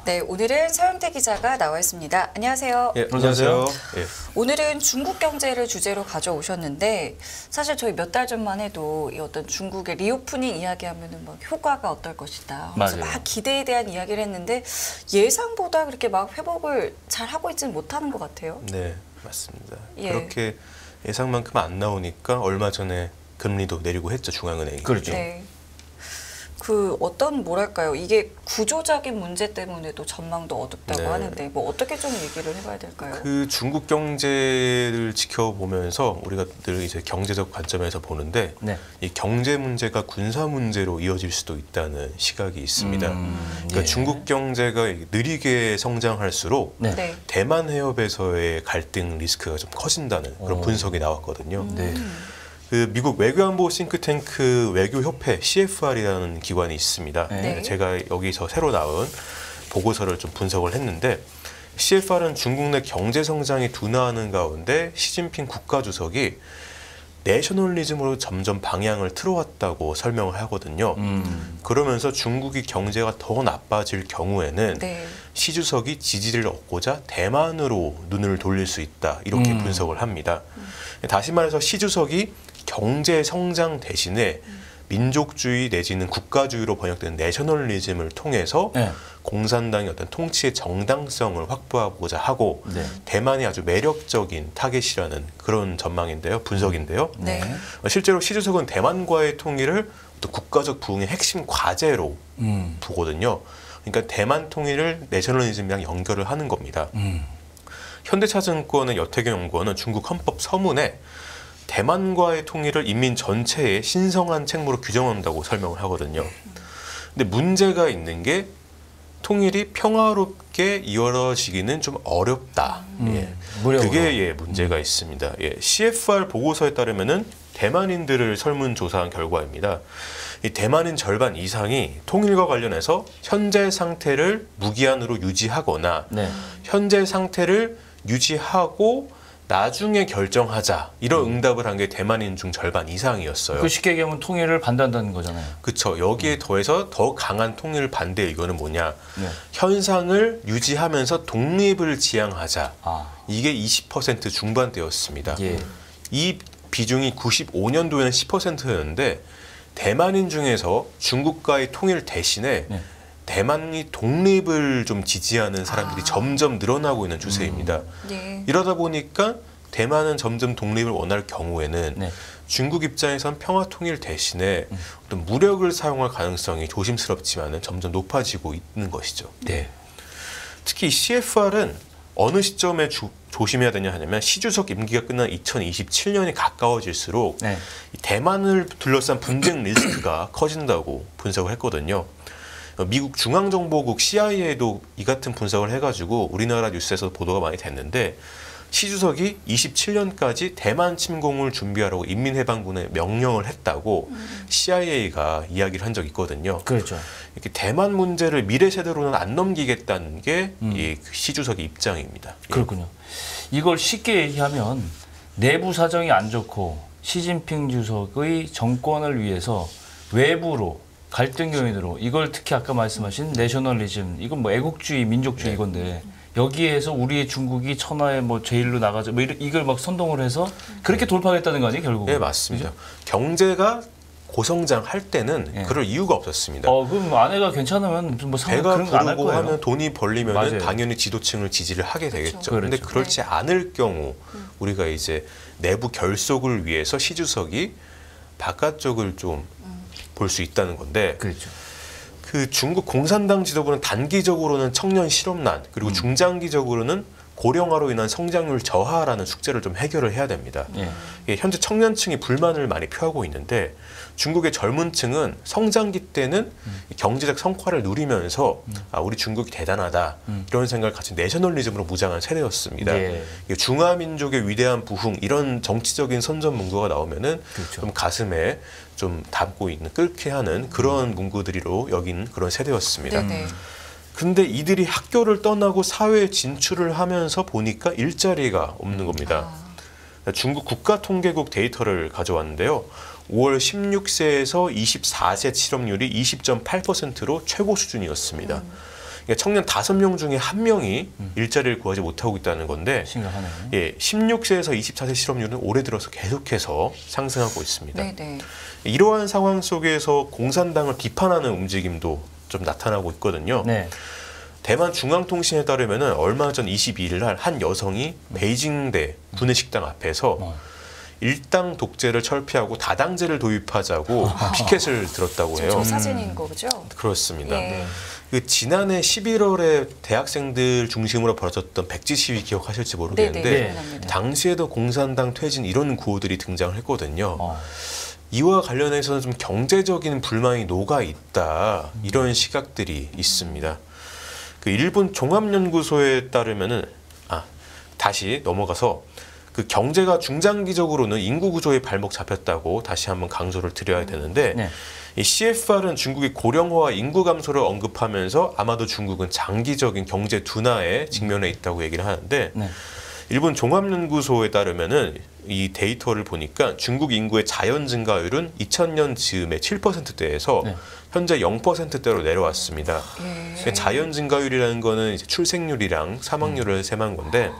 네, 오늘은 서영태 기자가 나와 있습니다. 안녕하세요. 예, 안녕하세요. 예. 오늘은 중국 경제를 주제로 가져오셨는데 사실 저희 몇 달 전만 해도 이 어떤 중국의 리오프닝 이야기하면은 막 효과가 어떨 것이다. 그래서 막 기대에 대한 이야기를 했는데 예상보다 그렇게 막 회복을 잘 하고 있지는 못하는 것 같아요. 네, 맞습니다. 예. 그렇게 예상만큼 안 나오니까 얼마 전에 금리도 내리고 했죠, 중앙은행이. 그렇죠. 네. 그 어떤 뭐랄까요, 이게 구조적인 문제 때문에도 전망도 어둡다고 네. 하는데 뭐 어떻게 좀 얘기를 해봐야 될까요? 그 중국 경제를 지켜보면서 우리가 늘 이제 경제적 관점에서 보는데 네. 이 경제 문제가 군사 문제로 이어질 수도 있다는 시각이 있습니다. 그러니까 예. 중국 경제가 느리게 성장할수록 네. 네. 대만 해협에서의 갈등 리스크가 좀 커진다는 그런 분석이 나왔거든요. 네. 그 미국 외교안보 싱크탱크 외교협회 CFR이라는 기관이 있습니다. 네. 제가 여기서 새로 나온 보고서를 좀 분석을 했는데 CFR은 중국 내 경제 성장이 둔화하는 가운데 시진핑 국가주석이 내셔널리즘으로 점점 방향을 틀어왔다고 설명을 하거든요. 그러면서 중국이 경제가 더 나빠질 경우에는 네. 시 주석이 지지를 얻고자 대만으로 눈을 돌릴 수 있다. 이렇게 분석을 합니다. 다시 말해서 시 주석이 경제 성장 대신에 민족주의 내지는 국가주의로 번역된 내셔널리즘을 통해서 네. 공산당의 어떤 통치의 정당성을 확보하고자 하고 네. 대만이 아주 매력적인 타겟이라는 그런 전망인데요. 분석인데요. 네. 실제로 시 주석은 대만과의 통일을 어떤 국가적 부흥의 핵심 과제로 보거든요. 그러니까 대만 통일을 내셔널리즘이랑 연결을 하는 겁니다. 현대차증권의 여태경 연구원은 중국 헌법 서문에 대만과의 통일을 인민 전체의 신성한 책무로 규정한다고 설명을 하거든요. 근데 문제가 있는 게 통일이 평화롭게 이루어지기는 좀 어렵다. 예. 무력으로. 그게 문제가 있습니다. 예. CFR 보고서에 따르면은 대만인들을 설문조사한 결과입니다. 이 대만인 절반 이상이 통일과 관련해서 현재 상태를 무기한으로 유지하거나 네. 현재 상태를 유지하고 나중에 결정하자 이런 응답을 한 게 대만인 중 절반 이상이었어요. 그 쉽게 얘기하면 통일을 반대한다는 거잖아요. 그렇죠. 여기에 더해서 더 강한 통일 반대 의견은 뭐냐? 네. 현상을 유지하면서 독립을 지향하자. 아. 이게 20% 중반대였습니다. 예. 이 비중이 95년도에는 10%였는데 대만인 중에서 중국과의 통일 대신에 네. 대만이 독립을 좀 지지하는 사람들이 점점 늘어나고 있는 추세입니다. 네. 이러다 보니까 대만은 점점 독립을 원할 경우에는 네. 중국 입장에선 평화 통일 대신에 어떤 무력을 사용할 가능성이 조심스럽지만은 점점 높아지고 있는 것이죠. 네. 특히 CFR은 어느 시점에 조심해야 되냐 하냐면 시 주석 임기가 끝난 2027년이 가까워질수록 네. 이 대만을 둘러싼 분쟁 리스크가 커진다고 분석을 했거든요. 미국 중앙정보국 CIA도 이 같은 분석을 해가지고 우리나라 뉴스에서 보도가 많이 됐는데 시 주석이 27년까지 대만 침공을 준비하라고 인민해방군에 명령을 했다고 CIA가 이야기를 한 적이 있거든요. 그렇죠. 이렇게 대만 문제를 미래 세대로는 안 넘기겠다는 게 이 시 주석의 입장입니다. 그렇군요. 이걸 쉽게 얘기하면 내부 사정이 안 좋고 시진핑 주석의 정권을 위해서 외부로 갈등 요인으로 이걸 특히 아까 말씀하신 내셔널리즘 이건 뭐 애국주의, 민족주의 이건데 여기에서 우리의 중국이 천하의 뭐 제일로 나가자 뭐 이걸 막 선동을 해서 그렇게 돌파하겠다는 거 아니에요 결국? 네, 맞습니다. 경제가 고성장할 때는 그럴 이유가 없었습니다. 그럼 아내가 괜찮으면 뭐 배가 그런 거 안 할 부르고 거예요. 하면 돈이 벌리면 맞아요. 당연히 지도층을 지지를 하게 되겠죠. 그런데 그렇죠. 그렇지 않을 경우 우리가 이제 내부 결속을 위해서 시 주석이 바깥쪽을 좀 볼 수 있다는 건데 그렇죠. 그 중국 공산당 지도부는 단기적으로는 청년 실업난 그리고 중장기적으로는 고령화로 인한 성장률 저하라는 숙제를 좀 해결을 해야 됩니다. 예, 현재 청년층이 불만을 많이 표하고 있는데 중국의 젊은 층은 성장기 때는 경제적 성과를 누리면서 우리 중국이 대단하다 이런 생각을 가진 내셔널리즘으로 무장한 세대였습니다. 예. 중화민족의 위대한 부흥 이런 정치적인 선전 문구가 나오면은 그렇죠. 좀 가슴에 좀 담고 있는 끓게 하는 그런 문구들이로 여긴 그런 세대였습니다. 네네. 근데 이들이 학교를 떠나고 사회에 진출을 하면서 보니까 일자리가 없는 겁니다. 중국 국가통계국 데이터를 가져왔는데요. 5월 16세에서 24세 실업률이 20.8%로 최고 수준이었습니다. 그러니까 청년 5명 중에 1명이 일자리를 구하지 못하고 있다는 건데 심각하네요. 예, 16세에서 24세 실업률은 올해 들어서 계속해서 상승하고 있습니다. 네네. 이러한 상황 속에서 공산당을 비판하는 움직임도 좀 나타나고 있거든요. 네. 대만 중앙통신에 따르면은 얼마 전 22일 날 한 여성이 베이징대 구내식당 앞에서 일당 독재를 철폐하고 다당제를 도입하자고 피켓을 들었다고 해요. 저 사진인 거죠? 그렇습니다. 예. 그 지난해 11월에 대학생들 중심으로 벌어졌던 백지 시위 기억하실지 모르겠는데 네네, 기억납니다. 당시에도 공산당 퇴진 이런 구호들이 등장을 했거든요. 이와 관련해서는 좀 경제적인 불만이 녹아 있다 이런 시각들이 있습니다. 그 일본 종합연구소에 따르면은 다시 넘어가서 그 경제가 중장기적으로는 인구 구조에 발목 잡혔다고 다시 한번 강조를 드려야 되는데 네. 이 CFR은 중국의 고령화와 인구 감소를 언급하면서 아마도 중국은 장기적인 경제 둔화에 직면해 있다고 얘기를 하는데 네. 일본 종합연구소에 따르면은 이 데이터를 보니까 중국 인구의 자연 증가율은 2000년 즈음에 7%대에서 네. 현재 0%대로 내려왔습니다. 예. 자연 증가율이라는 거는 이제 출생률이랑 사망률을 셈한 건데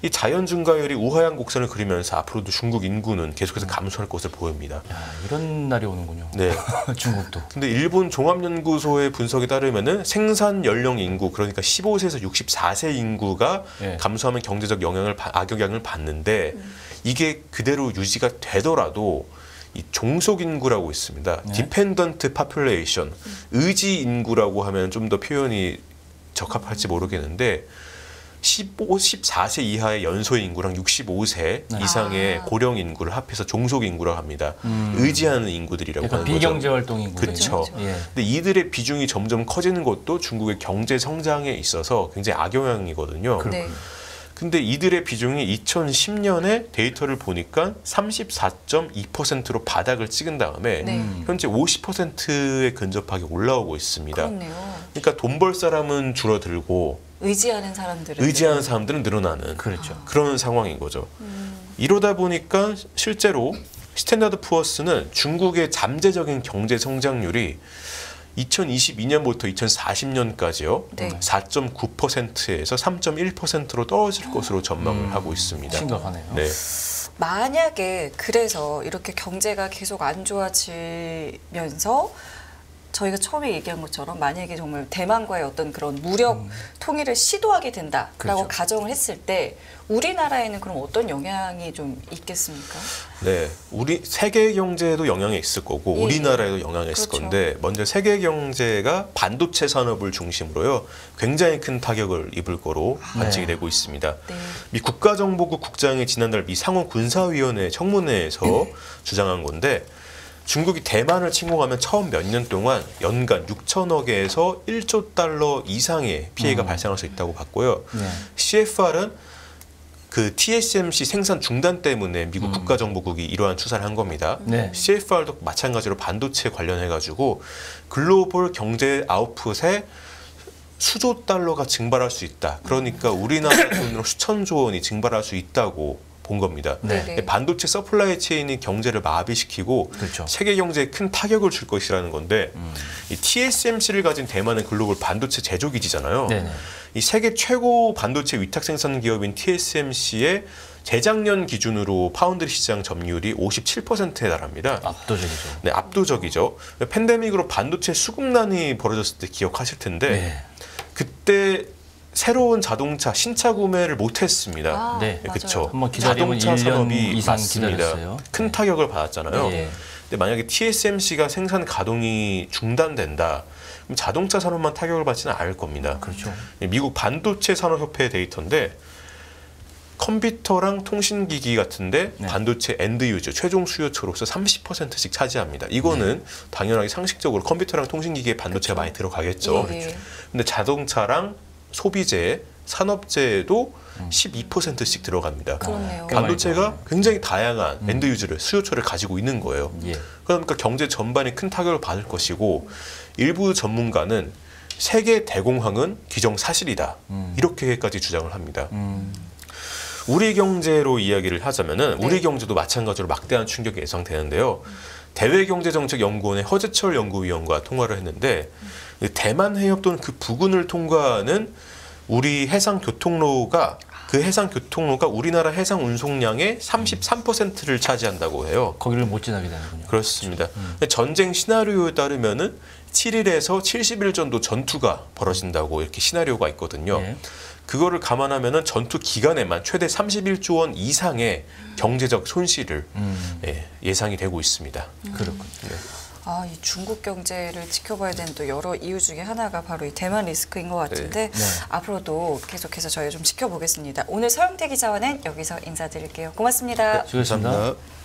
이 자연 증가율이 우하향 곡선을 그리면서 앞으로도 중국 인구는 계속해서 감소할 것을 보입니다. 야, 이런 날이 오는군요. 네. 중국도. 근데 일본 종합연구소의 분석에 따르면은 생산 연령 인구 그러니까 15세에서 64세 인구가 네. 감소하면 경제적 악영향을 받는데 이게 그대로 유지가 되더라도 이 종속 인구라고 있습니다. 네. 디펜던트 파퓰레이션 의지 인구라고 하면 좀 더 표현이 적합할지 모르겠는데 14세 이하의 연소 인구랑 65세 네. 이상의 고령 인구를 합해서 종속 인구라고 합니다. 의지하는 인구들이라고 약간 하는 거죠. 비경제 활동 인구. 그렇죠. 예. 근데 이들의 비중이 점점 커지는 것도 중국의 경제 성장에 있어서 굉장히 악영향이거든요. 네. 근데 이들의 비중이 2010년에 데이터를 보니까 34.2%로 바닥을 찍은 다음에 네. 현재 50%에 근접하게 올라오고 있습니다. 그렇네요. 그러니까 돈 벌 사람은 줄어들고 의지하는 사람들은 의지하는 사람들은 늘어나는 그렇죠. 그런 상황인 거죠. 이러다 보니까 실제로 스탠다드 푸어스는 중국의 잠재적인 경제 성장률이 2022년부터 2040년까지요. 네. 4.9%에서 3.1%로 떨어질 것으로 전망을 하고 있습니다. 심각하네요. 네. 만약에 그래서 이렇게 경제가 계속 안 좋아지면서 저희가 처음에 얘기한 것처럼 만약에 정말 대만과의 어떤 그런 무력 통일을 시도하게 된다라고 그렇죠. 가정을 했을 때 우리나라에는 그럼 어떤 영향이 좀 있겠습니까? 네, 우리 세계 경제에도 영향이 있을 거고 예, 우리나라에도 영향이 있을 그렇죠. 건데 먼저 세계 경제가 반도체 산업을 중심으로요 굉장히 큰 타격을 입을 거로 관측이 되고 있습니다. 네. 미 국가정보국 국장이 지난달 미 상원 군사위원회 청문회에서 주장한 건데 중국이 대만을 침공하면 처음 몇 년 동안 연간 6천억에서 1조 달러 이상의 피해가 발생할 수 있다고 봤고요. 네. CFR은 그 TSMC 생산 중단 때문에 미국 국가정보국이 이러한 추사를 한 겁니다. 네. CFR도 마찬가지로 반도체 관련해가지고 글로벌 경제 아웃풋에 수조 달러가 증발할 수 있다. 그러니까 우리나라 돈으로 수천조 원이 증발할 수 있다고 본 겁니다. 네. 반도체 서플라이 체인이 경제를 마비시키고 그렇죠. 세계 경제에 큰 타격을 줄 것이라는 건데 이 TSMC를 가진 대만은 글로벌 반도체 제조 기지잖아요. 네네. 이 세계 최고 반도체 위탁 생산 기업인 TSMC의 재작년 기준으로 파운드리 시장 점유율이 57%에 달합니다. 압도적이죠. 네, 압도적이죠. 팬데믹으로 반도체 수급난이 벌어졌을 때 기억하실 텐데 네. 그때 새로운 자동차 신차 구매를 못했습니다. 아, 네. 맞아요. 그렇죠. 한번 기다리면 자동차 1년 산업이 이상 맞습니다. 기다렸어요. 큰 네. 타격을 받았잖아요. 네. 근데 만약에 TSMC가 생산 가동이 중단된다. 그럼 자동차 산업만 타격을 받지는 않을 겁니다. 그렇죠. 미국 반도체 산업협회 데이터인데 컴퓨터랑 통신기기 같은데 네. 반도체 엔드 유저 최종 수요처로서 30%씩 차지합니다. 이거는 당연하게 상식적으로 컴퓨터랑 통신기기에 반도체가 많이 들어가겠죠. 예. 근데 자동차랑 소비재, 산업재에도 12%씩 들어갑니다. 그렇네요. 반도체가 굉장히 다양한 엔드 유저를 수요처를 가지고 있는 거예요. 예. 그러니까 경제 전반이 큰 타격을 받을 것이고 일부 전문가는 세계 대공황은 기정사실이다. 이렇게까지 주장을 합니다. 우리 경제로 이야기를 하자면은 네. 우리 경제도 마찬가지로 막대한 충격이 예상되는데요. 대외경제정책연구원의 허재철 연구위원과 통화를 했는데 대만 해협 또는 그 부근을 통과하는 우리 해상 교통로가 그 해상 교통로가 우리나라 해상 운송량의 33%를 차지한다고 해요. 거기를 못 지나게 되는군요. 그렇습니다. 전쟁 시나리오에 따르면은 7일에서 70일 정도 전투가 벌어진다고 이렇게 시나리오가 있거든요. 예. 그거를 감안하면은 전투 기간에만 최대 31조 원 이상의 경제적 손실을 예상이 되고 있습니다. 그렇군요. 네. 아, 이 중국 경제를 지켜봐야 되는 또 여러 이유 중에 하나가 바로 이 대만 리스크인 것 같은데 앞으로도 계속해서 저희 좀 지켜보겠습니다. 오늘 서영태 기자와는 여기서 인사드릴게요. 고맙습니다. 수고하셨습니다. 감사합니다.